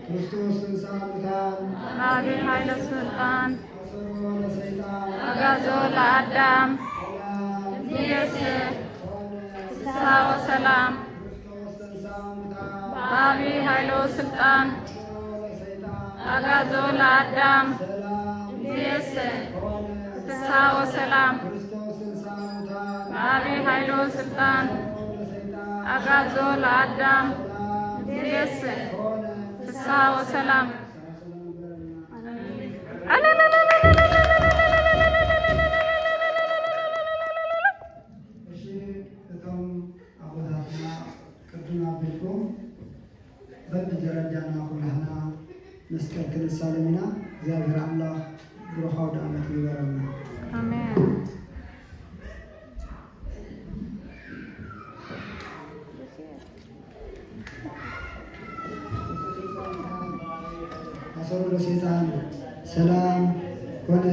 ክርስቶስ እንሳሙታን አብ ኃይለ ስልጣን አጋዞ ለአዳም ኢየስ ሰላም ሰላም አብ ኃይለ ስልጣን አጋዞ ለአዳም ኢየስ ሰላም አብ ኃይለ ስልጣን አጋዞ ለአዳም ኢየስ ሰላም በደረጃና ሁላና መስቀል ክርስቲያንና እግዚአብሔር አምላክ ብሩኻው ዳመት ይበረና አሜን። አሰሩ ለሰይጣን ሰላም ሆነ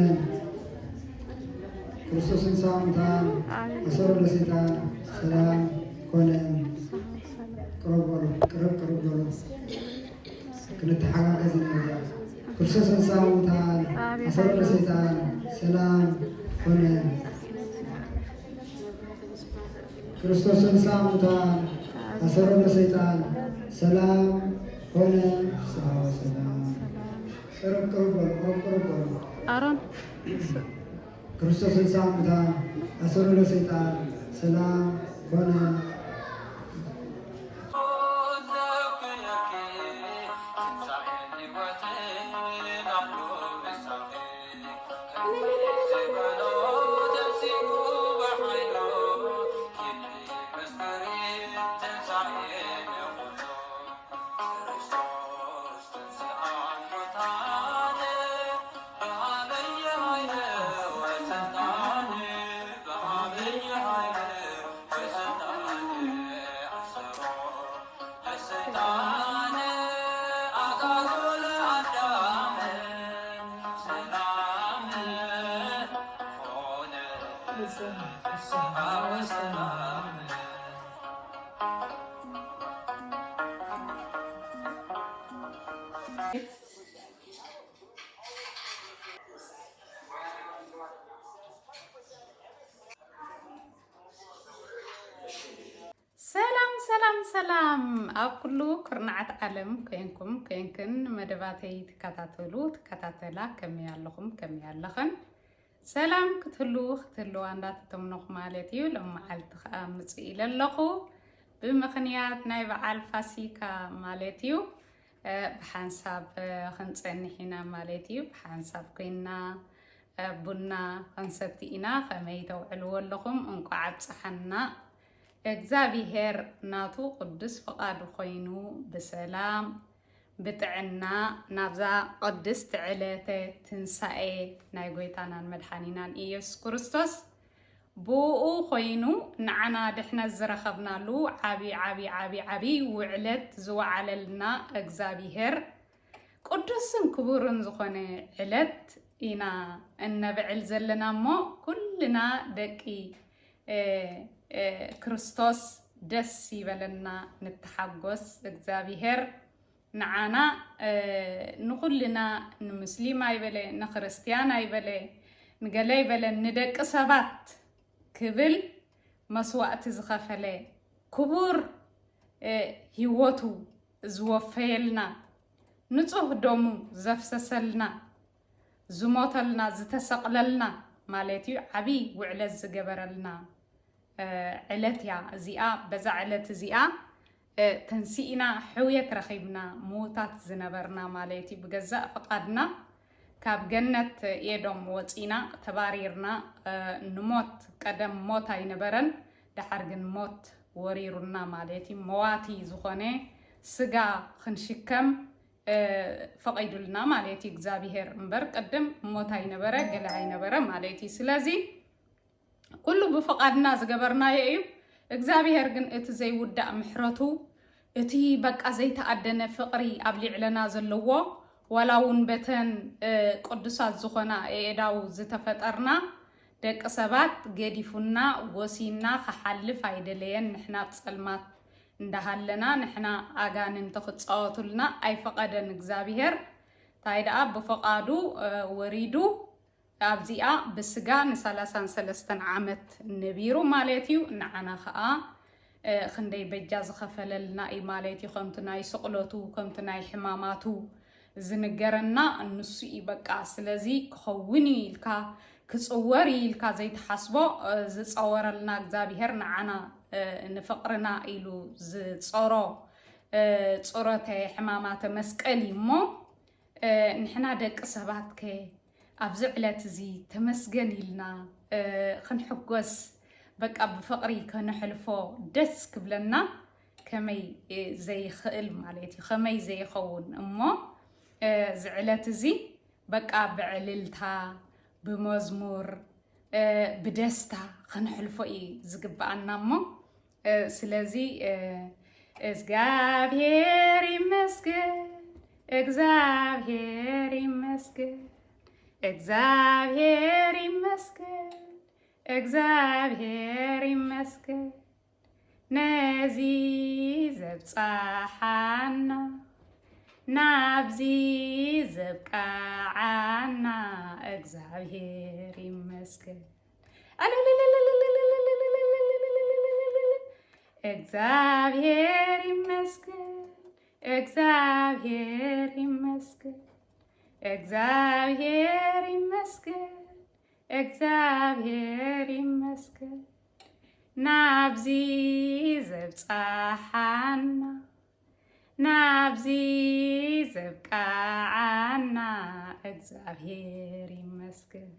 ክርስቶስን ሳሙታን አሰሩ ለሰይጣን ሰላም ሆነ ቅርብ ክንተሓጋገዝ ነገር ክርስቶስን ሳሙታን አሰሩ ለሰይጣን ሰላም ሆነ ክርስቶስን ሳሙታን አሰሩ ለሰይጣን ሰላም ሆነ ሰላም ቅርብ አሮን ክርስቶስን ሳሙታን አሰሩ ለሰይጣን ሰላም ሆነ ሰላም ኣብ ኩሉ ኩርናዓት ዓለም ኮይንክን መደባተይ ትከታተላ ከመይ ኣለኹም ከመይ ኣለኸን ሰላም ክትህልዋ እንዳተተምነኹ ማለት እዩ ለመዓልቲ ከዓ ምፅእ ኢለ ኣለኹ ብምኽንያት ናይ በዓል ፋሲካ ማለት እዩ ብሓንሳብ ክንፀንሕ ኢና ማለት እዩ ብሓንሳብ ኮይና ቡና ክንሰቲ ኢና ከመይ ተውዕልዎ ኣለኹም እንቋዕ ኣብፅሓና እግዚአብሔር ናቱ ቅዱስ ፈቃዱ ኮይኑ በሰላም በጥዕና ናብዛ ቅዱስ ዕለተ ትንሳኤ ናይ ጎይታናን መድኃኒናን ኢየሱስ ክርስቶስ ብኡ ኮይኑ ንዓና ድሕና ዝረኸብናሉ ዓቢ ውዕለት ዝወዓለልና እግዚአብሔር ቅዱስን ክቡርን ዝኾነ ዕለት ኢና እነብዕል ዘለና እሞ ኩልና ደቂ ክርስቶስ ደስ ይበለና ንተሓጎስ እግዚአብሔር ንዓና ንኩልና ንሙስሊም አይበለ ንክርስቲያን አይበለ ንገለ ይበለ ንደቂ ሰባት ክብል መስዋዕቲ ዝኸፈለ ክቡር ህይወቱ ዝወፈየልና ንጹህ ደሙ ዘፍሰሰልና ዝሞተልና ዝተሰቅለልና ማለት እዩ ዓቢ ውዕለት ዝገበረልና ዕለት ያ እዚኣ በዛ ዕለት እዚኣ ተንሲኢና ሕውየት ረኺብና ሞታት ዝነበርና ማለት እዩ ብገዛእ ፈቃድና ካብ ገነት ኤዶም ወፂና ተባሪርና ንሞት ቀደም ሞት ኣይነበረን ድሓር ግን ሞት ወሪሩና ማለት እዩ መዋቲ ዝኾነ ስጋ ክንሽከም ፈቂዱልና ማለት እዩ እግዚአብሔር እምበር ቀደም ሞት ኣይነበረ ገለ ኣይነበረ ማለት እዩ ስለዚ ኩሉ ብፈቃድና ዝገበርናዮ እዩ እግዚአብሔር ግን እቲ ዘይውዳእ ምሕረቱ እቲ በቃ ዘይተኣደነ ፍቅሪ ኣብ ሊዕለና ዘለዎ ወላውን በተን ቅዱሳት ዝኾና ኤዳው ዝተፈጠርና ደቂ ሰባት ገዲፉና ወሲና ከሓልፍ ኣይደለየን ንሕና ጸልማት እንዳሃለና ንሕና ኣጋንንቲ ክጻወቱልና ኣይፈቀደን እግዚአብሔር ታይዳ በፈቃዱ ወሪዱ ኣብዚኣ በስጋ ን33 ዓመት ነቢሩ ማለት እዩ ንዓና ከዓ ክንደይ በጃ ዝኸፈለልና እዩ ማለት እዩ ከምቲ ናይ ስቅለቱ ከምቲ ናይ ሕማማቱ ዝንገረና እንሱ ይበቃ ስለዚ ክኸውን ኢልካ ክጽወር ኢልካ ዘይተሓስቦ ዝጸወረልና እግዚአብሔር ንዓና ንፍቅርና ኢሉ ዝጾሮ ጾረተ ሕማማተ መስቀል እሞ ንሕና ደቂ ሰባት ከ ኣብዚ ዕለት እዚ ተመስገን ኢልና ክንሕጎስ በቃ ብፍቅሪ ከነሕልፎ ደስ ክብለና ከመይ ዘይኽእል ማለት እዩ ከመይ ዘይኸውን እሞ ዝዕለት እዚ በቃ ብዕልልታ ብመዝሙር ብደስታ ክንሕልፎ እዩ ዝግባአና እሞ ስለዚ እግዚአብሔር ይመስገን እግዚአብሔር ይመስገን እግዚአብሔር ይመስገን እግዚአብሔር ይመስገን ነዚ ዘብጻሓና ናብዚ ዘብቃዓና እግዚአብሔር ይመስገን እግዚአብሔር ይመስገን እግዚአብሔር ይመስገን እግዚአብሔር ይመስገን እግዚአብሔር ይመስገን ናብዚ ዘብጻሓና ናብዚ ዘብቃዓና እግዚአብሔር ይመስገን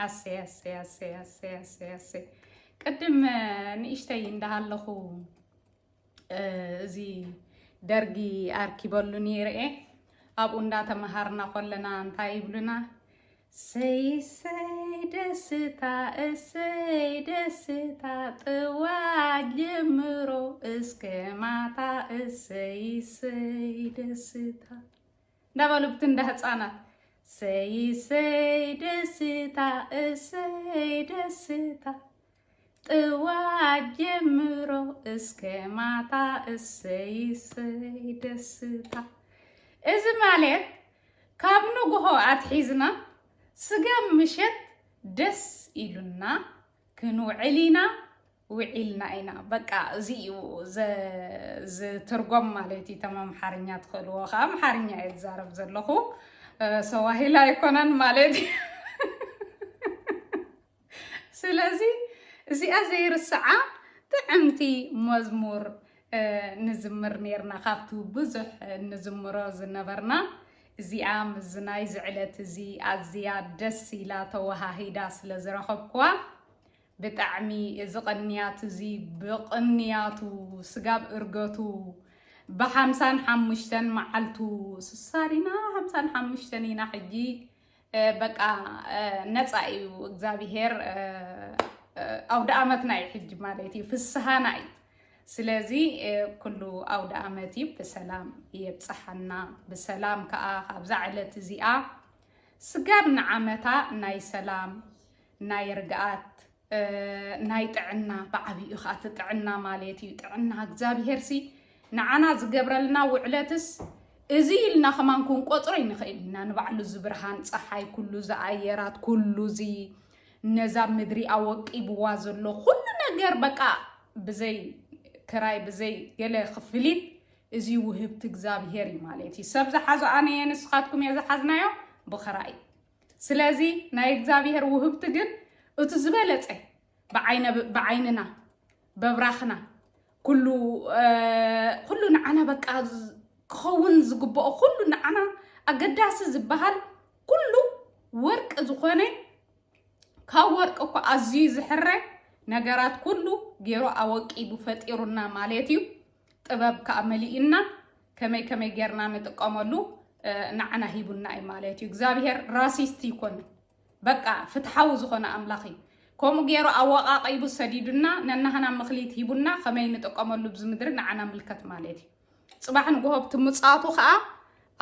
አሰይ አሰይ አሰይ አሰይ አሰይ አሰይ ቅድም ንእሽተይ እንዳሃለኹ እዚ ደርጊ ኣርኪበሉኒ ይርኤ ኣብኡ እንዳተመሃርና ኮለና እንታይ ይብሉና ሰይ ደስታ እሰይ ደስታ ጥዋት ጀምሮ እስከ ማታ እሰይ ደስታ እንዳበሉብት እንደ ህፃናት ሰይ ደስታ እሰይ ደስታ ጥዋት ጀምሮ እስከ ማታ እሰይ ደስታ እዚ ማለት ካብ ንጉሆ ኣትሒዝና ስጋም ምሸት ደስ ኢሉና ክንውዕሊና ውዒልና ኢና በቃ እዚኡ ዝትርጎም ማለት እዩ ተማም ሓርኛ ትኽእልዎ ከዓ ኣምሓርኛ እየ ዝዛረብ ዘለኹ ሰዋሂላ ኣይኮነን ማለት እዩ ስለዚ እዚኣ ዘይርስዓ ጥዕምቲ መዝሙር ንዝምር ነርና ካብቲ ብዙሕ ንዝምሮ ዝነበርና እዚኣ ምዝናይ ዝዕለት እዚ ኣዝያ ደስ ኢላ ተወሃሂዳ ስለ ዝረኸብክዋ ብጣዕሚ እዚ ቅንያት እዚ ብቅንያቱ ስጋብ እርገቱ ብ55 መዓልቱ ስሳሪና 55 ኢና ሕጂ በቃ ነፃ እዩ እግዚአብሔር ኣውደ ዓመትና እዩ ሕጂ ማለት እዩ ፍስሃና እዩ ስለዚ ኩሉ ኣውደ ዓመት ብሰላም የብፅሓና ብሰላም ከዓ ኣብዛ ዕለት እዚኣ ስጋብ ንዓመታ ናይ ሰላም ናይ ርግኣት ናይ ጥዕና ብዓብዩ ከዓ ጥዕና ማለት እዩ ጥዕና እግዚአብሔር ሲ ንዓና ዝገብረልና ውዕለትስ እዚ ኢልና ከማን ክንቆፅሮ ይንኽእል ኢና ንባዕሉ ዝብርሃን ፀሓይ ኩሉ ዝኣየራት ኩሉ ዚ ነዛ ምድሪ ኣወቂብዋ ዘሎ ኩሉ ነገር በቃ ብዘይ ክራይ ብዘይ ገለ ክፍሊት እዚ ውህብቲ እግዚአብሔር ማለት እዩ ሰብ ዝሓዞ ኣነ ንስኻትኩም እየ ዝሓዝናዮ ብኽራይ ስለዚ ናይ እግዚአብሔር ውህብቲ ግን እቲ ዝበለፀ ብዓይንና በብራኽና ኩሉ ንዓና በቃ ክኸውን ዝግብኦ ኩሉ ንዓና ኣገዳሲ ዝበሃል ኩሉ ወርቂ ዝኾነ ካብ ወርቂ እኳ ኣዝዩ ዝሕረ ነገራት ኩሉ ገይሮ ኣወቂቡ ፈጢሩና ማለት እዩ ጥበብ ከዓ መሊእና ከመይ ጌርና ንጥቀመሉ ንዓና ሂቡና እዩ ማለት እዩ እግዚአብሔር ራሲስቲ ይኮነ በቃ ፍትሓዊ ዝኾነ ኣምላኽ እዩ ከምኡ ገይሮ ኣወቃቂቡ ሰዲዱና ነናህና ምኽሊት ሂቡና ከመይ ንጥቀመሉ ብዚ ምድሪ ንዓና ምልከት ማለት እዩ ጽባሕ ንጎሆብቲ ምጻቱ ከዓ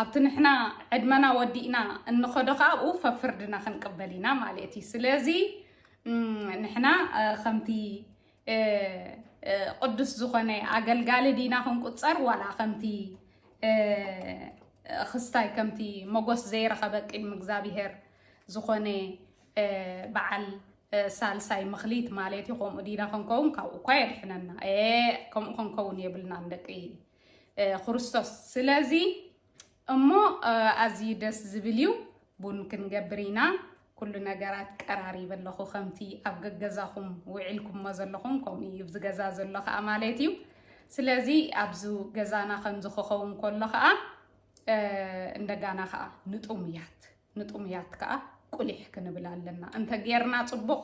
ኣብቲ ንሕና ዕድመና ወዲእና እንኸዶ ከዓ ኣብኡ ፈፍርድና ክንቅበል ኢና ማለት እዩ ስለዚ ንሕና ከምቲ ቅዱስ ዝኾነ ኣገልጋሊ ዲና ክንቁፀር ዋላ ከምቲ ክስታይ ከምቲ መጎስ ዘይረኸበ ቅድሚ እግዚኣብሔር ዝኾነ በዓል ሳልሳይ ምኽሊት ማለት እዩ ከምኡ ዲና ክንከውን ካብኡ እኳ የድሕነና ከምኡ ክንከውን የብልናን ደቂ ክርስቶስ ስለዚ እሞ ኣዝዩ ደስ ዝብል እዩ ቡን ክንገብር ኢና ኩሉ ነገራት ቀራሪበ ኣለኹ ከምቲ ኣብ ገዛኹም ውዒልኩሞ ዘለኹም ከምኡ እዩ ብዚ ገዛ ዘሎ ከዓ ማለት እዩ ስለዚ ኣብዚ ገዛና ከምዚ ክኸውን ከሎ ከዓ እንደጋና ከዓ ንጡምያት ከዓ ቁሊሕ ክንብል ኣለና እንተ ጌርና ፅቡቕ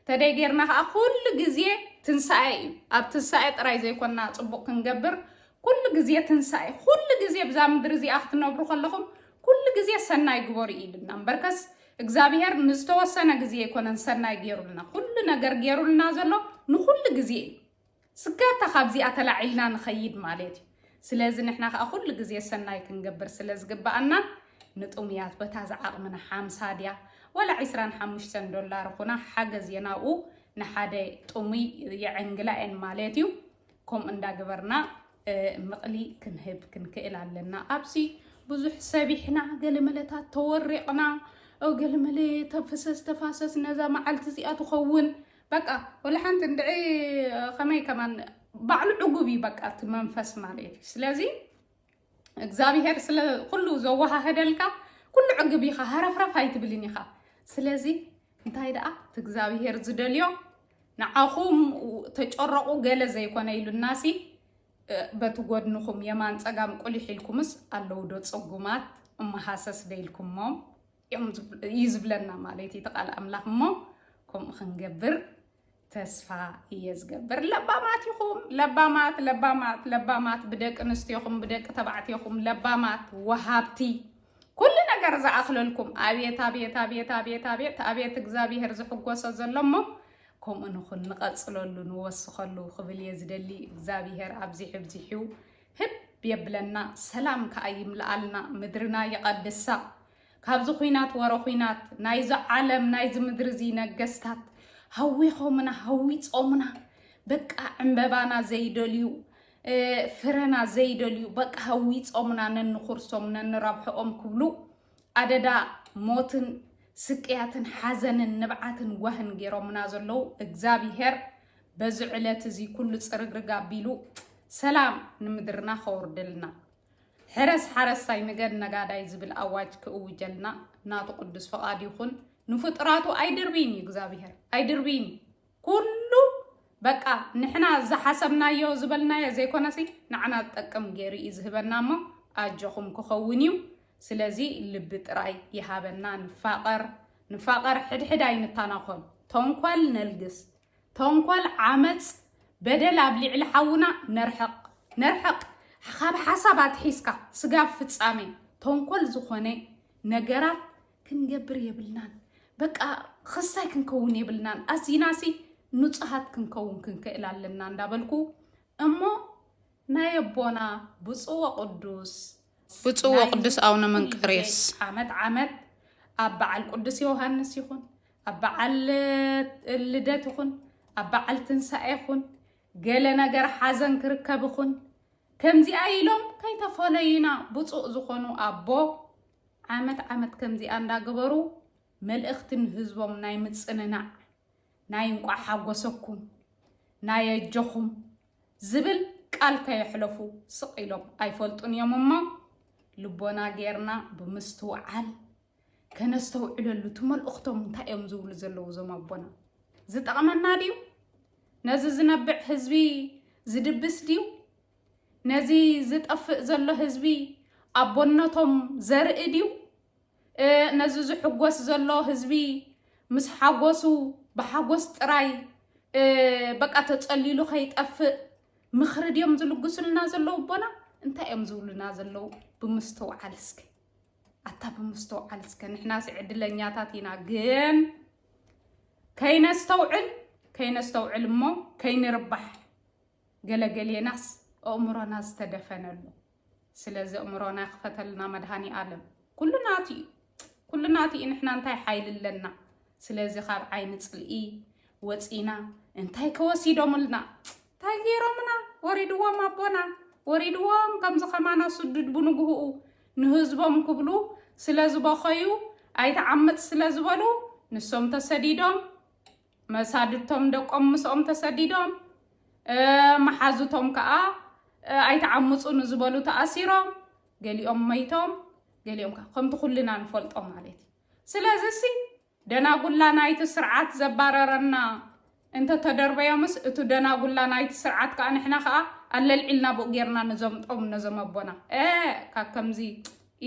ተደይ ጌርና ከዓ ኩሉ ግዜ ትንሳኤ እዩ ኣብ ትንሳኤ ጥራይ ዘይኮንና ፅቡቕ ክንገብር ኩሉ ግዜ ትንሳኤ ኩሉ ግዜ ብዛ ምድሪ እዚኣ ክትነብሩ ከለኹም ኩሉ ግዜ ሰናይ ግበሩ ኢልና እምበርከስ እግዚአብሔር ንዝተወሰነ ግዜ ይኮነን ሰናይ ገይሩልና ኩሉ ነገር ገይሩልና ዘሎ ንኩሉ ግዜ ስጋታ ካብዚኣ ተላዒልና ንኸይድ ማለት እዩ ስለዚ ንሕና ከዓ ኩሉ ግዜ ሰናይ ክንገብር ስለዝግባአና ንጡምያት በታ ዝዓቕምና 50 ድያ ወላ $25 ኩና ሓገዝ የናኡ ንሓደ ጡሚ የዕንግላኤን ማለት እዩ ከም እንዳገበርና ምቕሊ ክንህብ ክንክእል ኣለና ኣብሲ ብዙሕ ሰቢሕና ገለመለታት ተወሪቕና او قال ملي تفاسس نزا معلت زيات وخون بقى ولا حنت ندعي خمي كمان بعل عقبي بقى تمنفس مالتي سلازي እግዚአብሔር ስለ ሁሉ ዘዋሃ ሄደልካ ኩሉ ዕግብ ኢኻ ሃረፍራፍ ኣይትብልኒ ኢኻ ስለዚ እንታይ ደኣ እግዚአብሔር ዝደልዮ ንዓኹም ተጨረቁ ገለ ዘይኮነ ኢሉናሲ በትጎድንኹም የማን ፀጋም ቁልሕ ኢልኩምስ ኣለው ዶ ፀጉማት እመሃሰስ ደይልኩሞም ይዝብለና ማለት ይተቃል ኣምላኽ እሞ ከም ክንገብር ተስፋ እየዝገብር ለባማት ይኹም ለባማት ብደቅ ንስትይኹም ብደቅ ተባዕትይኹም ለባማት ወሃብቲ ኩሉ ነገር ዝኣኽለልኩም ኣብየት እግዚአብሔር ዝሕጎሶ ዘሎሞ ከምኡ ንኹን ንቐፅለሉ ንወስኸሉ ክብል የዝደሊ እግዚአብሔር ኣብዚ ሕብዚሑ ህብ የብለና ሰላም ከዓ ይምልኣልና ምድርና ይቐድሳ ካብዚ ኩናት ወረ ኩናት ናይዚ ዓለም ናይዚ ምድሪ እዚ ነገስታት ሃዊኾምና ሃዊፆምና በቃ ዕምበባና ዘይደልዩ ፍረና ዘይደልዩ በቃ ሃዊፆምና ነንኹርሶም ነንረብሖኦም ክብሉ ኣደዳ ሞትን ስቅያትን ሓዘንን ንብዓትን ጓህን ገይሮምና ዘለው እግዚአብሔር በዚ ዕለት እዚ ኩሉ ፅርግርግ ኣቢሉ ሰላም ንምድርና ከወርድልና ሓረስታይ ነገድ ነጋዳይ ዝብል ኣዋጅ ክእውጀልና ናቱ ቅዱስ ፈቃድ ይኹን ንፍጥራቱ ኣይድርቢኒ እግዚአብሔር ኣይድርቢኒ ኩሉ በቃ ንሕና ዝሓሰብናዮ ዝበልናዮ ዘይኮነሲ ንዓና ዝጠቅም ገይሩ እዩ ዝህበናሞ ኣጆኹም ክኸውን እዩ ስለዚ ልቢ ጥራይ ይሃበና ንፋቐር ሕድሕድ ኣይንታናኾን ተንኳል ነልግስ ተንኳል ዓመፅ በደል ኣብ ልዕሊ ሓውና ነርሕቕ ካብ ሓሳባት ሒስካ ስጋ ፍጻሜ ተንኮል ዝኾነ ነገራት ክንገብር የብልናን በቃ ክሳይ ክንከውን የብልናን ኣዚናሲ ንጹሃት ክንከውን ክንክእል ኣለና እንዳበልኩ እሞ ናይ ኣቦና ብፁዕ ቅዱስ ኣቡነ መንቀሬስ ዓመት ኣብ በዓል ቅዱስ ዮሃንስ ይኹን ኣብ በዓል ልደት ይኹን ኣብ በዓል ትንሳኤ ይኹን ገለ ነገር ሓዘን ክርከብ ይኹን ከምዚ ኣይሎም ከይተፈለዩና ብፁዕ ዝኾኑ ኣቦ ዓመት ከምዚ እንዳገበሩ መልእኽትን ህዝቦም ናይ ምጽንናዕ ናይ እንቋ ሓጎሰኩም ናይ እጆኹም ዝብል ቃል ከየሕለፉ ስቕ ኢሎም ኣይፈልጡን እዮም እሞ ልቦና ጌርና ብምስትውዓል ከነስተውዕለሉ ትመልእኽቶም እንታይ እዮም ዝብሉ ዘለዉ ዞም ኣቦና ዝጠቕመና ድዩ ነዚ ዝነብዕ ህዝቢ ዝድብስ ድዩ ነዚ ዝጠፍእ ዘሎ ህዝቢ ኣቦነቶም ዘርኢ ድዩ ነዚ ዝሕጎስ ዘሎ ህዝቢ ምስ ሓጎሱ ብሓጎስ ጥራይ በቃ ተጸሊሉ ከይጠፍእ ምኽሪ ድዮም ዝልግሱልና ዘለዉ ኣቦና እንታይ እዮም ዝብሉና ዘለዉ ብምስተውዓል እስከ ንሕና ዕድለኛታት ኢና ግን ከይነስተውዕል እሞ ከይንርባሕ ገለገሌናስ أمرنا استدفنلو سلازي أمرنا يخفتلنا مدهاني عالم كلنا تي إن إحنا نتاي حايل لنا سلازي خاب عين تسلقي ወፂና እንታይ ከወሲዶምልና እንታይ ገይሮምና ወሪድዎም ኣቦና ወሪድዎም ከምዚ ኸማና ስዱድ ብንግህኡ ንህዝቦም ክብሉ ስለዝበኸዩ ኣይተዓምፅ ስለዝበሉ ንሶም ተሰዲዶም መሳድቶም ደቆም ምስኦም ተሰዲዶም መሓዙቶም ከዓ ኣይተዓምፁ ንዝበሉ ተኣሲሮም ገሊኦም መይቶም ገሊኦም ከዓ ከምቲ ኩልና ንፈልጦ ማለት እዩ ስለዚ ደናጉላ ናይቲ ስርዓት ዘባረረና እንተ ተደርበዮምስ እቲ ደናጉላ ናይቲ ስርዓት ከዓ ንሕና ከዓ ኣለልዒልና ብኡ ጌርና ንዘምጦም ነዘመቦና ካብ ከምዚ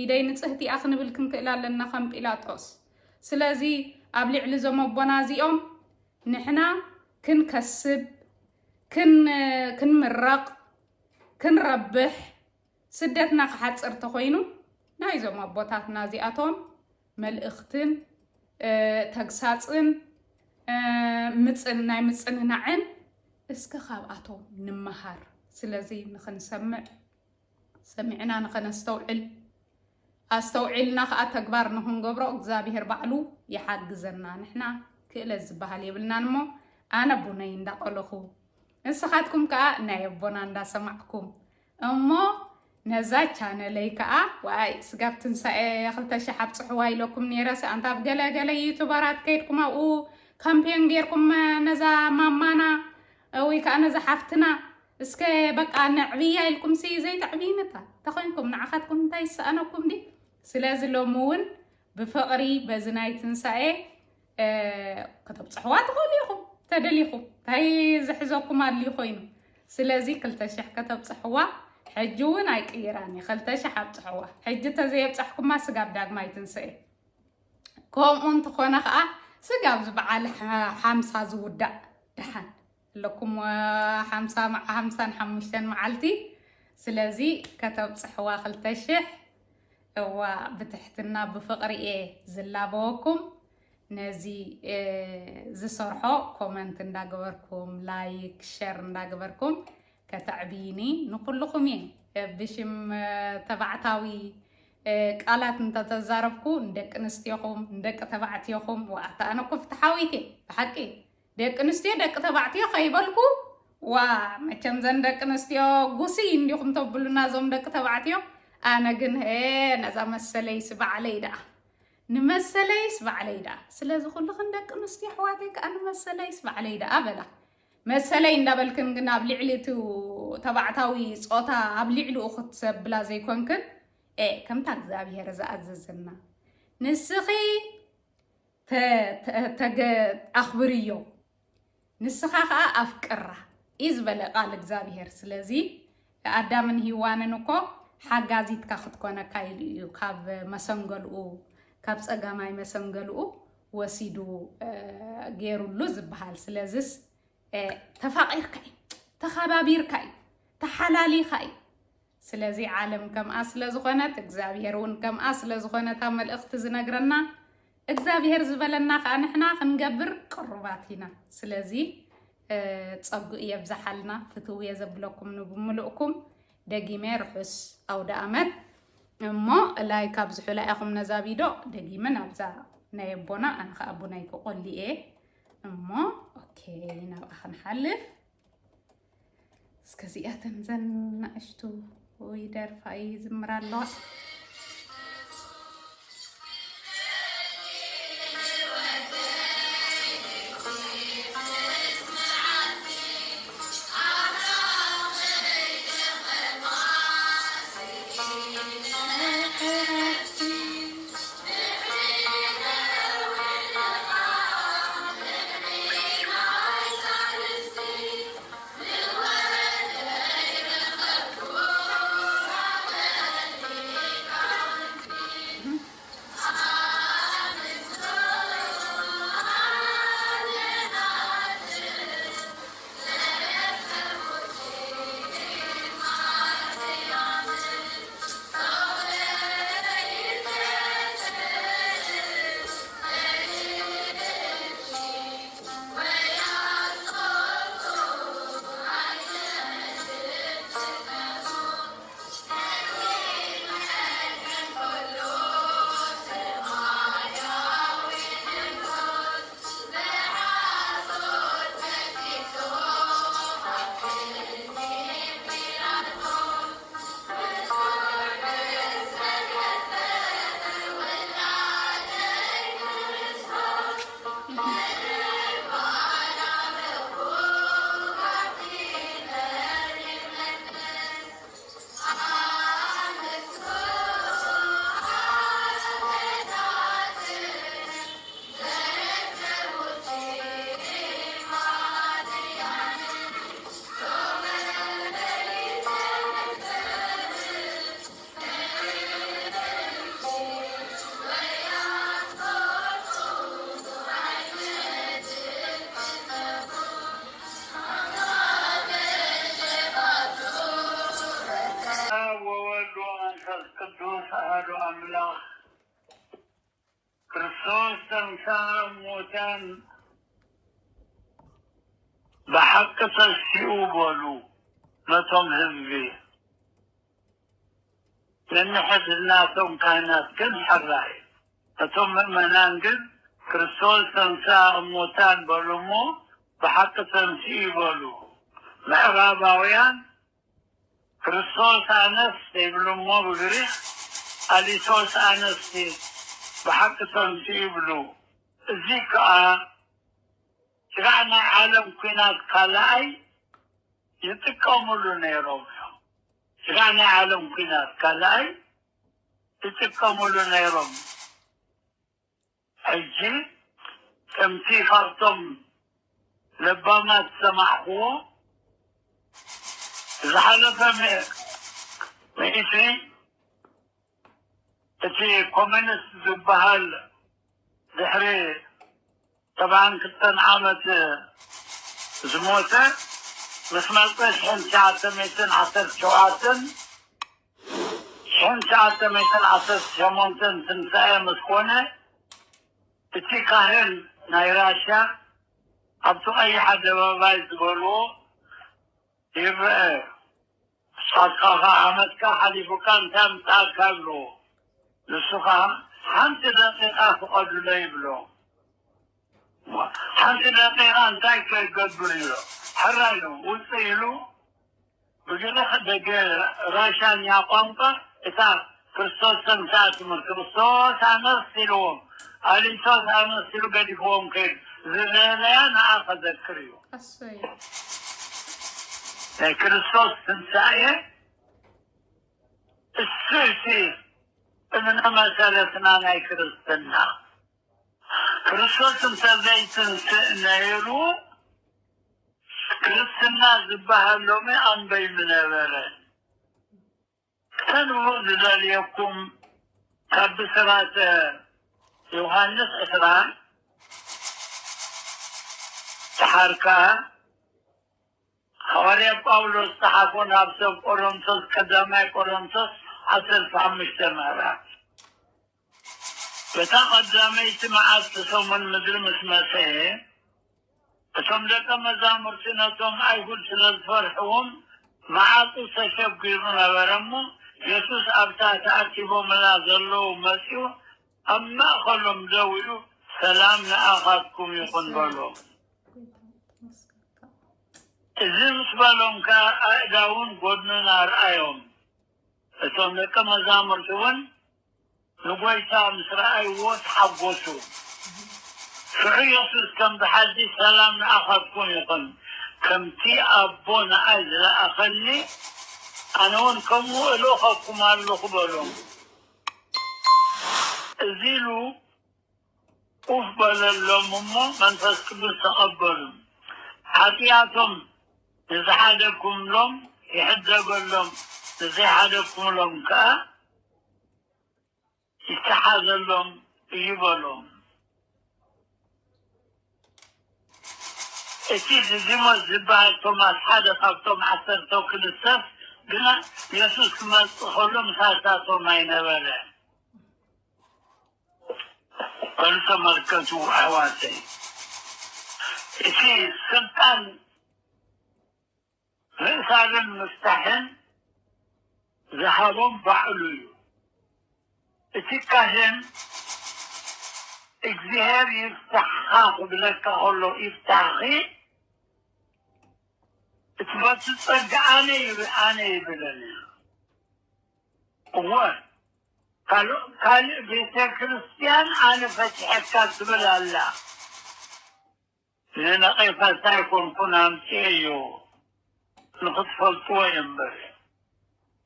ኢደይ ንፅህቲ እያ ክንብል ክንክእል ኣለና ከም ጲላጦስ ስለዚ ኣብ ልዕሊ ዘመቦና እዚኦም ንሕና ክንከስብ ክንምረቕ ክንረብሕ ስደትና ክሓፅር ተኾይኑ ናይዞም ኣቦታትና እዚኣቶም መልእኽትን ተግሳፅን ናይ ምፅንናዕን እስከ ካብኣቶም ንምሃር ስለዚ ንኽንሰምዕ ሰሚዕና ንኽነስተውዕል ኣስተውዒልና ከዓ ተግባር ንኽንገብሮ እግዚኣብሔር ባዕሉ ይሓግዘና ንሕና ክእለት ዝበሃል የብልናን እሞ ኣነ ቡነይ እንዳቆለኹ ንስኻትኩም ከዓ ናይ ኣቦና እንዳሰማዕኩም እሞ ነዛ ቻነለይ ከዓ ዋይ ስጋብ ትንሳኤ 2000 ኣብፅሕዋ ኢለኩም ነይረስ ኣንታ ኣብ ገለገለ ዩቱበራት ከይድኩም ኣብኡ ካምፔን ጌርኩም ነዛ ማማና ወይ ከዓ ነዛ ሓፍትና እስከ በቃ ነዕብያ ኢልኩም ዘይተዕብይነታ ተኾይንኩም ንዓኻትኩም እንታይ ይሰኣነኩም ዲ ስለዚ ሎሚ እውን ብፍቕሪ በዚ ናይ ትንሳኤ ከተብፅሕዋ ትኽእሉ ኢኹም ተደሊኹም እንታይ ዝሕዘኩም ኣድልዩ ኮይኑ ስለዚ 2000 ከተብፅሕዋ ሕጂ እውን ኣይቅይራኒ 2000 ኣብፅሕዋ ሕጂ ተዘየብፅሕኩማ ስጋብ ዳግማይ ትንሳኤ ከምኡ እንትኾነ ከዓ ስጋብ ዝበዓል 50 ዝውዳእ ድሓን ኣለኩም 55 መዓልቲ ስለዚ ከተብፅሕዋ 2000 እዋ ብትሕትና ብፍቕሪ እየ ዝላበወኩም ነዚ ዝሰርሖ ኮመንት እንዳገበርኩም ላይክ ሸር እንዳገበርኩም ከተዕቢኒ ንኩልኩም እየ ብሽም ተባዕታዊ ቃላት እንተተዛረብኩ እንደቂ ንስትዮኹም እንደቂ ተባዕትዮኹም ዋእታ ኣነ እኮ ፍትሓዊት እየ ብሓቂ ደቂ ንስትዮ ደቂ ተባዕትዮ ከይበልኩ ዋ መቸም ዘን ደቂ ንስትዮ ጉሲ እንዲኹም ተብሉና ዞም ደቂ ተባዕትዮ ኣነ ግን ነዛ መሰለይስ ባዕለይ ደኣ ንመሰለይስ ባዕለይ ደኣ ስለዚ ኩልኽን ደቂ ንስትዮ ኣሕዋተይ ከዓ ንመሰለይስ ባዕለይ ደኣ በላ መሰለይ እንዳበልክን ግን ኣብ ልዕሊቱ ተባዕታዊ ፆታ ኣብ ልዕሊኡ ክትሰብላ ዘይኮንክን ከምታ እግዚኣብሔር ዝኣዘዘና ንስኺ ኣኽብርዮ ንስኻ ከዓ ኣፍቅራ እዩ ዝበለ ቃል እግዚኣብሔር ስለዚ ኣዳምን ሂዋንን እኮ ሓጋዚትካ ክትኮነካ ኢሉ እዩ ካብ መሰንገልኡ ካብ ፀጋማይ መሰንገልኡ ወሲዱ ገይሩሉ ዝበሃል ስለዚስ ተፋቂርካ እዩ ተኸባቢርካ እዩ ተሓላሊኻ እዩ ስለዚ ዓለም ከምኣ ስለ ዝኾነት እግዚኣብሔር እውን ከምኣ ስለ ዝኾነት ኣብ መልእኽቲ ዝነግረና እግዚኣብሔር ዝበለና ከዓ ንሕና ክንገብር ቅሩባት ኢና ስለዚ ፀጉእ የብዛሓልና ፍትው እየ ዘብለኩም ንብምልእኩም ደጊመ ርሑስ ኣውደ ኣመት እሞ ላይ ካብ ዝሕላ ኢኹም ነዛ ቪድዮ ደጊመ ናብዛ ናይ ኣቦና ኣነ ከዓ ኣቦናይ ክቆሊ እየ እሞ ኦኬ ናብኣ ክንሓልፍ እስከዚኣተን ዘን ንእሽቱ ወይ ደርፋ ይዝምራ ኣለዋ والد ومنفس قدوس أحد أملاك ክርስቶስ ተንሥአ እሙታን بحق تسيئو بولو نتم هزبي لأن حدناتهم كانت كل حراي نتم مؤمنان قد كريستوس تنسى أموتان بولومو بحق تنسيئ بولو معراباويان كريستوس أنستي بلومو بغريح أليسوس أنستي بحق تنسيئ بلو ذكاء شرعنا عالم كنات كالاي يتكاملوا نيروم شرعنا عالم كنات كالاي يتكاملوا نيروم أجي كمتي فرطم لبما تسمعوا زحلف مئتي اتي كومينست زبهال زحري طبعا كنت عامت زموته بس ما لقيت حين ساعة ميتين عصر شواتن حين ساعة ميتين عصر شمونتن تنسايا مسكونة اتي كاهن نايراشا عبتو اي حد بايز بولو يبقى شاكاها عمتكا حليفوكان تام تاكالو لسوكا حمت دقيقة فقد ليبلو حتى دقيقة انتاك يقبلوا حرانو وصيلو بجرح دقي راشان يا قنطة إتا كريستوس سنسات من كريستوس أنرسلوهم أليسوس أنرسلو قدفوهم كيف زلاليان أخذ الكريو أصوي كريستوس سنسايا السلسي إننا مسألتنا ناي كريستنا ክርስቶስ እንተዘይትን ነይሩ ክርስትና ዝበሃሎም አንበይ ምነበረ ከንሁ ዝደልየኩም ካብ ስራተ ዮሐንስ 10 ተሓርካ ሐዋርያ ጳውሎስ ተሓፎን ኣብ ሰብ ቆሮንቶስ ቀዳማይ ቆሮንቶስ 15 ምዕራፍ بتقدميت معك ثمن مدر مسمسه ثم لك مزامرتنتهم أيهود سلال فرحهم معاكو سشبقون ورمو يسوس أبتات أكتبوا منازلوا مسيو أما خلهم دولوا سلام لأخذكم يقول بلو إذن سبالهم كأداون قدنا رأيهم ثم لك مزامرتهم نقويتا مسرائي ووت حقوتو شعي يصير كم بحدي سلام أخذكم يقن كم تي أبونا أجل أخلي أنا ونكم إلوخكم ألوخ بلوم زيلو أفبل اللهم من فسكبر تقبلهم حتياتهم إذا حدكم لهم يحدق لهم إذا حدكم لهم كأ يتحاذ لهم يبلهم اكيد زيما زبالتهم حدا خبتهم عسرتو كل السف قلنا يسوس كما تخلهم ساساتهم ما ينبالا قلت مركزوا حواسي اكيد سلطان رئيسان المستحن ذهبهم بعلوه اتكاهن اجزهار يفتحها بلك هلو يفتحي اتبات تترجعني يبلني هو قال بيت كريستيان انا فتحك كاتب الله لأن كيف سيكون كنا مشيو نخطف الطوين بس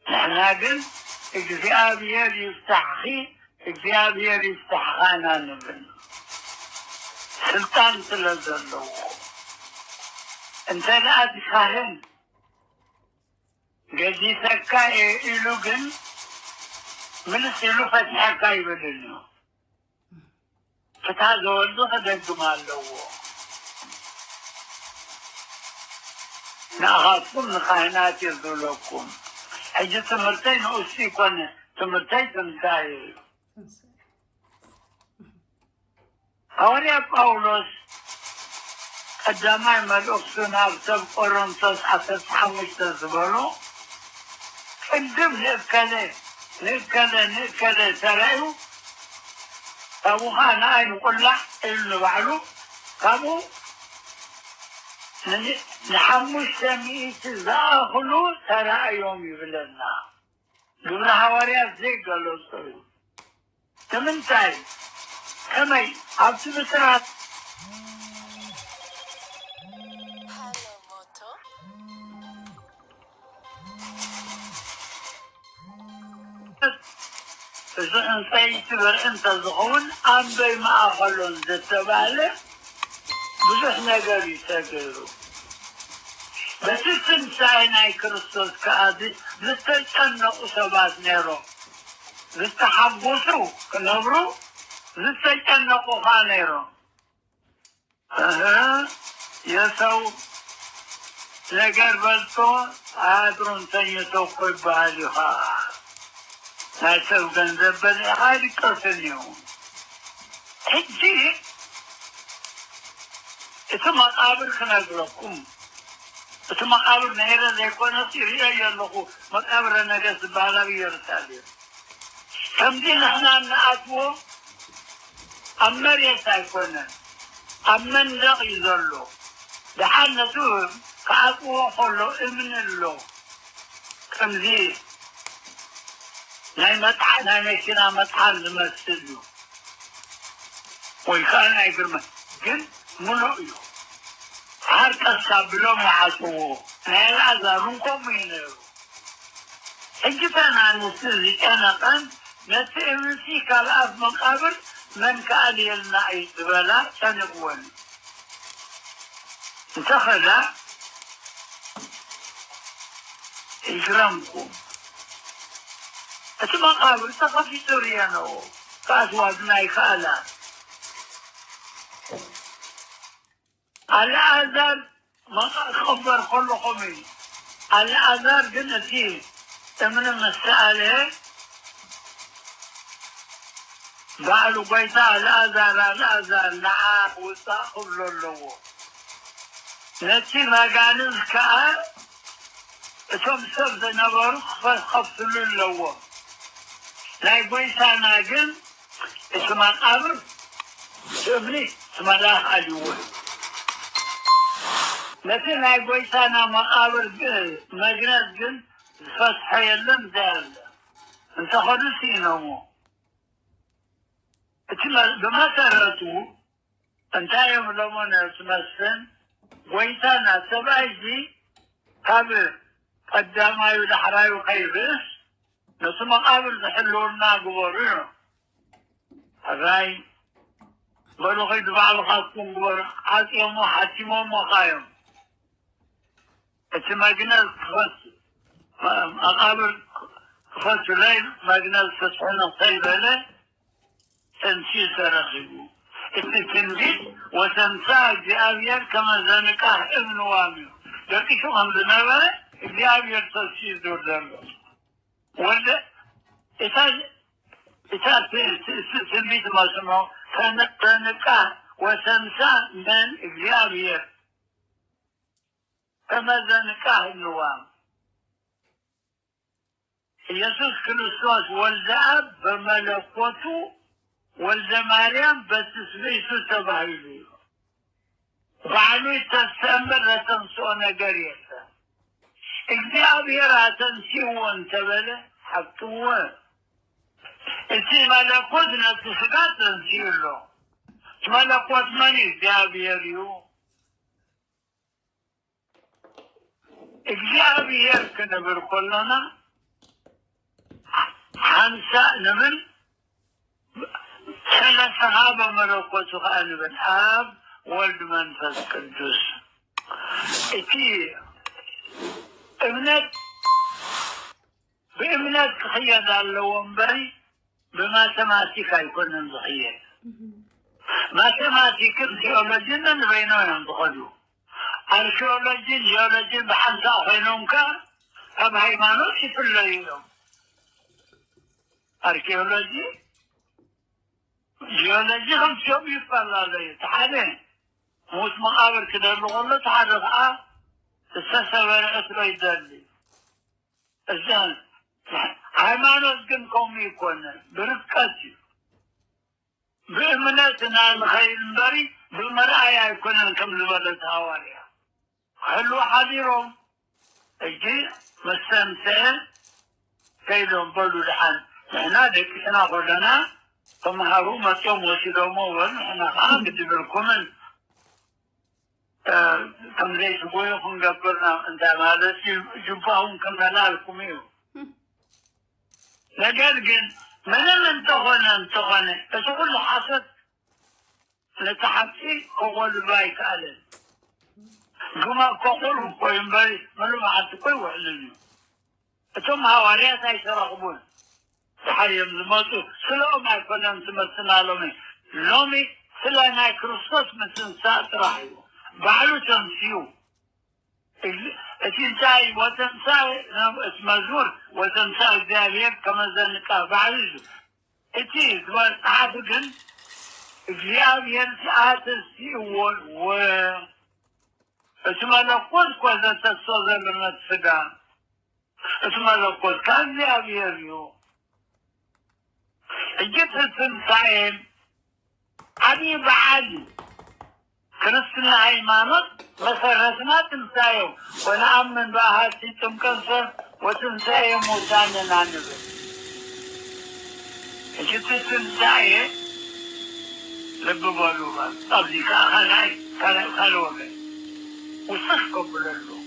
نحن قل እግዚአብሔር ይፍታሒ እግዚአብሔር ይፍታሓና ንብል ስልጣን ስለዘለው እንተ ደኣ ካህን ገዚተካ ኢሉ ግን ምንስ ኢሉ ፈትሐካ ይብልን ፍትሐ ዘወልዱ ከደግም ኣለዎ ንኣኻትኩም ንካህናት የብለኩም حجة تمرتين أوسي كون تمرتين تمتاي هوريا باولوس قدامي ملوكسنا بسب قرنطس عسد حمش تزبلو قدم نكالي ترايو أبوها ناين قلع إلو بعلو كابو نحمش سميت زاخلو ترايوم يبلنا دون حواريات زي قالوا صلو تمنتاي كمي عبتو بسرعة انت يتبر انت زغون ام بي ما اخلون زتبالي بزح نقر يتاقرو بس تنسايناي كريستوس كادي زتجنقو سبات نيرو زتحبوسو كنبرو زتجنقو خانيرو يسو نقر بلتو عادرون تنيتو قبالي ناسو گنزب بل حالی کسنیو هجی اتو مقابر خنق لكم اتو مقابر نهره دیکو نصیری ایالوکو مقابر نگس بالا بیرسالی همدی نحنا نعطو امر يسايكونا امن لغي ذلو دحال نتوهم كعطو وخلو امن اللو كمزي ناي مطحن ناي كنا مطحن زمسلو ويخان ناي كرمان كن منوئيو هاركا سابلو معطوه ناي العذاب منكمينيو حجتنا نسلي انا قن نتأمسي كالعاف مقابر من كالي النعي بلا سنقول انتخذ إجرامكم أتما قابل تقفي سوريانو كأسواد ناي خالا الأذر ما خبر كل خمي الأذر جنتي تمن المسألة قالوا بيتا الأذر نعاق وصاحب للو نتي ما قالوا الكأر ثم سبت نبر خفت للو لا بيتا ناقل اسمه قبر تبني اسمه لا عليوه لكن لا بيتا مقابر مجنس جن فتح يلم دال انت خلصي نمو بمسارته انت يوم لمن تمسن ويتانا سبعيدي قبل قدام يلحراي وخيبس نسمى قابل نحلولنا قبورينو هذاي قالوا غيد بعض خاصكم قبور حاتيهم وحاتيمهم وخايم اتما قناز خاص مقابل خاص ليل ما قناز تسحنا طيبة له تنسي سرخيبو التنزيل وتنسى جابير كما زنكاه ابن واميو لكن شو عندنا بقى جابير تنسي دور دلو ولا إذا سميت ما سمعوا كانت تنكاه وتنسى من جابير كما زنكاه النوام يسوع كريستوس والذهب بملكوته ولد مريم بتسبيته تبعيلي وعلي تستمر تنسونا قريتا اكذابير تنسيون تبلا حطوه انتي ملكوتنا تسقات تنسيله ملكوت مني اكذابير يو اكذابير كنبر كلنا حمسة نمن ثلاث صحابة ملكوت خالي بن آب ولد منفذ قدوس اتي ابنك بابنك خيّد الله وانبري بماثماتيكا يكون نضحية ماثماتيكا جيولوجينا بينهم ينضخدوا اركيولوجين جيولوجين بحنسا خينونكا كم هيمانوت يفليهم أركيولوجي جيولوجي هم شو يفلالي تعالين موت مقابر كده اللغة تعرف تستسوى أسرع يدلي الزان هيمانوت كن قومي يكون بركاتي بإمناتنا الخير المباري بالمرأة يكون كم لبلد هواريا حلو حذيرهم اجي مستمتع كيدهم بلو لحن احنا ديك احنا قلنا ثم هرومة يوم وسيدومو احنا خان قد بالكمل كم ليش بويهم قبرنا انت ماذا جباهم كم نالكم يو لقد من انتغنى بس كل حسد لتحكي أول بايك عليه كما كقول كوين باي ملو ما حد كوي وعلني ثم هواريات هاي ترغبون تحيي الموتو سلو ما يكون تمثلنا لومي لومي سلا ناي كريستوس مثل ساعة راحيو بعلو تنسيو تنساي وتنساي اسمزور وتنساي ذلك كما ذلك بعلو اتي زوال عادقن እግዚአብሔር ሰዓት ሲወል እስመለኮት ኮዘተሶ ዘልነት ስጋ እስመለኮት ከእግዚአብሔር ነው እጅት ትንሣኤን አብይ በዓል ክርስትና ሃይማኖት መሰረትና ትንሣኤው ወነአምን በአሐቲ ጥምቀት ወትንሣኤ ሙታን አንበል እጅት ትንሣኤ لب بالوغا أبدي كاخلاي كالوغا وصفكم بلالو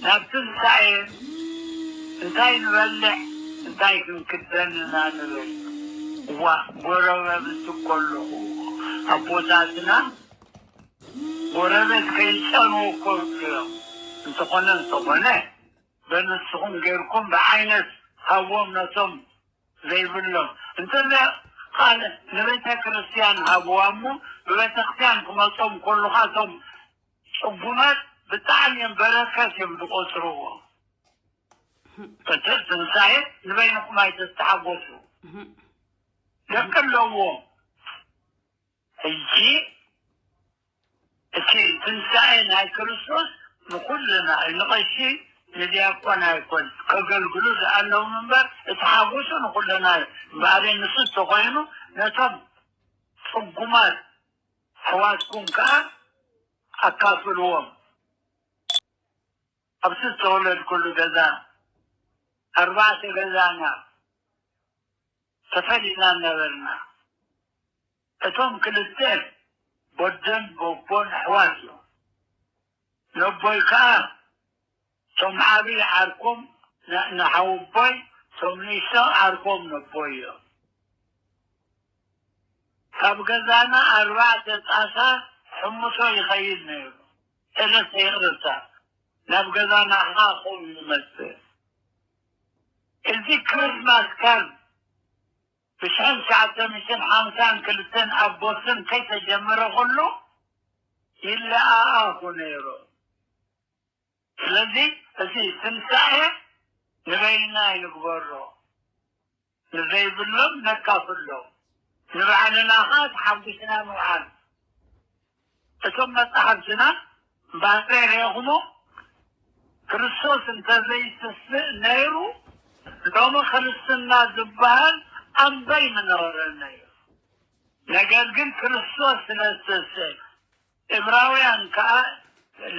نابتن ساين انتاي نبلع انتاي كنكدن نانبل وغروا بسكولو أبوزاتنا غروا كيشانو كولو انتقنا بنسخون غيركم بعينس هوام نتم زي بلو انتنا قال لبيت كريستيان أبوامو ببيت كريستيان كما صوم كل خاتم صبونات بتعلم بركة يمدقصروه فتنساي لبينكم ما يتستحقوه لكن لو الشيء تنساي هاي كريستوس نقول لنا نقول الشيء الذي يكون هيكون كقول جلوس أنه منبر اتحاوسوا نقول لنا بعدين نصد تقينوا نتم حكومات حواسكم كان أكافلوهم أبسط تولد كل جزاء 4 جزانا تفلنا نبرنا أتم كل التين بدن بوبون حواسهم نبوي كان ثم عبي عاركم نحوبي ثم نساء عاركم نبوي كابقزانا 4 أسا حمسو يخيلنا إلا سيغرسا نبقزانا حاقم نمثل الذكر ما كان بشحن ساعة مشن حامسان كلتين أبوسن كي تجمر غلو إلا آخو نيرو ስለዚህ እዚህ ትንሣኤ ንበይና ይግበሮ ንዘይብሎም ነካፍሎ ንባዕልና ኸ ተሓጒስና ምውዓል እቶም መጻሕፍትና ባንቀር የኹሞ ክርስቶስ እንተዘይትስእ ነይሩ ሎሚ ክርስትና ዝበሃል ኣንበይ ምንረረና እዩ ነገር ግን ክርስቶስ ስለዝተስእ ዕብራውያን ከዓ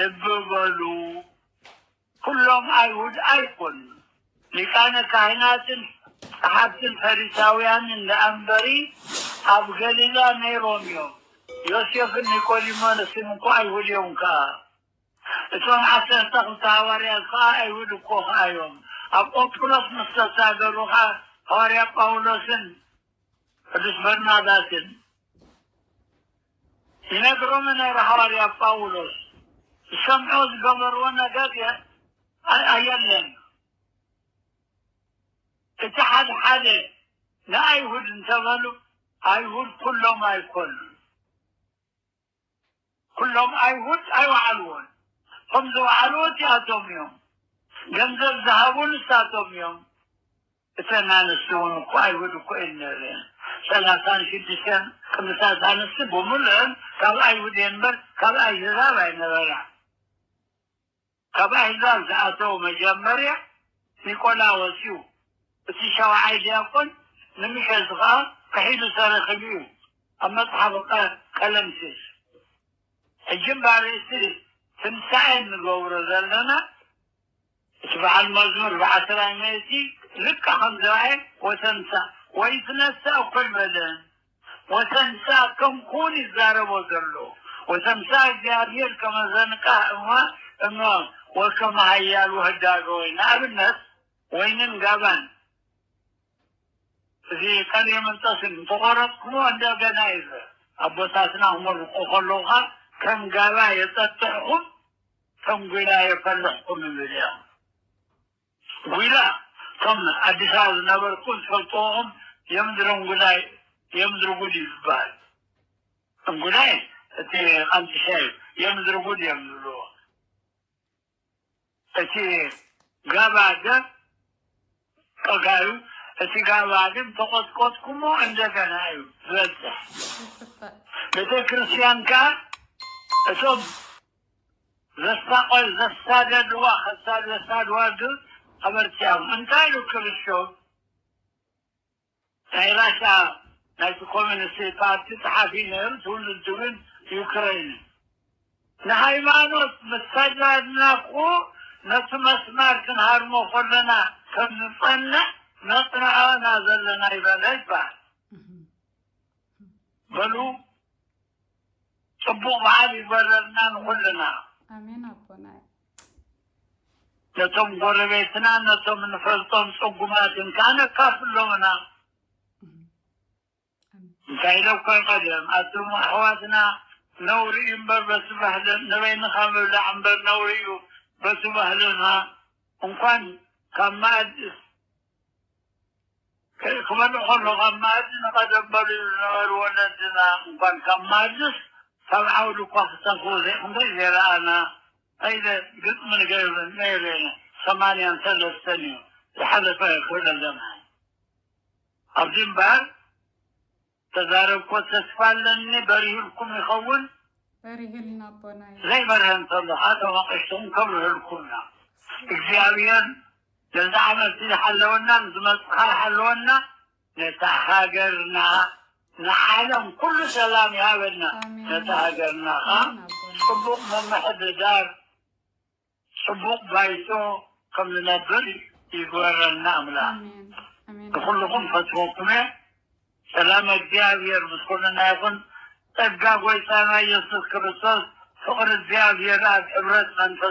ልብ በሉ كلهم أيهود أيكون لكان كائنات صحابة الفريساويان الأنبري أبغليلا نيروميو يوسف نيكوليمون سمكو أيهود يومكا ثم عسر تغطاوريا كا أيهود كوخ أيوم أبقلص مستساقروها هوريا باولوسن قدس برناداسن ينقروا من هوريا باولوس سمعوا القمرونا قبيا أيلن اتحاد حالي لا أيهود انتظلوا أيهود كلهم أيكون كلهم أيهود أيوة علون هم ذو علوت يأتهم يوم ገንዘብ ذهبون እሳቶም እዮም እተን ኣንስቲ እውን እኮ ኣይሁድ እኮ እነርአን 36 ክምታት ኣንስቲ ብምሉአን ካብ ኣይሁድ እምበር ካብ ኣሕዛብ ኣይነበራን ካብ ኣሕዛብ ዝኣተው መጀመርያ ኒቆላዎስ እዩ እቲ ሸውዓይ ዲያቆን ንምሸት ከዓ ከሒዱ ተረኺቡ እዩ ኣብ መፅሓፍ ቀለምሲስ ሕጂ ባርእሲ ትንሳኤ ንገብሮ ዘለና እቲ በዓል መዝሙር ብ10 መእቲ ልካ ከምዝበሃል ወተንሳ ወይትነሳ እኮ ይበለን ወተንሳ ከም ኩን ይዛረቦ ዘሎ ወተንሳ እግዚአብሔር ከመዘንቃዕ እሞ ወከመ ሃያሉ ህዳገ ወይን ንኣብነት ወይንን ጋባን እዚ ቀን የመንጠስን ተቆረጥኩሞ እንደገና ይዘ ኣቦታትና ክመርቁ ከለውካ ከም ጋባ የፀጥዕኩም ከም ጉላ የፈልሕኩም ይብል እዮም ጉላ ከም አዲስ አበባ ዝነበርኩ ዝፈልጥዎም የምድር ጉድ ይባል እንጉዳይ እቲ አንትሻይ የምድር ጉድ የምብልዎ እቲ ጋባ ግን ቀጋዩ እቲ ጋባ ግን ተቆጥቆጥኩሞ እንደገና እዩ ዝበፅሕ ቤተክርስቲያን ከዓ እቶም ዘሳደድዋ ዘሳድዋ ግን ኣበርትያም እንታይ ኢሉ ክርስቶስ ናይ ራሻ ናይቲ ኮሚኒስት ፓርቲ ጸሓፊ ነይሩ ትውልዱ ግን ዩክሬን ንሃይማኖት መሳድና እኮ ነቲ መስማር ክንሃርሞ ከለና ከም ዝጸንዕ ነጽንዐና ዘለና ይበለ ይበሃል በሉ ጽቡቕ በዓል ይበረልና ንኩልና አሜን አቦና ነቶም ጎረቤትና ነቶም ንፈልጦም ጽጉማትን ካነካፍሎምና እንታይ ለኮ ይቀደም ኣቶም ኣሕዋትና ነውሪ እምበር በስባህልን ንበይንኻ ምብላዕ እምበር ነውሪ እዩ በስባህልና እንኳን ካብ ማእድ ክበልዕ ከሎ ካብ ማእድ ንቀደም በሉ ዝነበሩ ወለድና እንኳን ካብ ማእድስ ካብ ዓውዲ እኳ ክተንክኡ ዘይክንደይ ዘይረኣና ኣይደ ግጥሚ ንገይብን ነይረና 83 እዩ ዝሓለፈ ኩለ ዘመን ኣብዚ እምበር ተዛረብኮ ተስፋ ኣለኒ በሪህልኩም ይኸውን በሪህልና ኣቦና ዘይበርህ እንተለካ ተመቂሽኩም ከብርህልኩምና እግዚኣብሔር ነዚ ዓመት ዝሓለወና ንዝመፅካ ይሓለወና ነታ ሃገርና ንዓለም ኩሉ ሰላም ይሃበና ነታ ሃገርና ጽቡቕ መምሕድዳር ጽቡቕ ባይቶ ከም ዝነብር ይግበረልና ኣምላኽ ንኩልኩም ፈትወኩም ሰላም እግዚአብሔር ምስኩልና ይኹን ጸጋ ጐይታና ኢየሱስ ክርስቶስ ፍቅሪ እግዚአብሔር ኣብ ሕብረት መንፈስ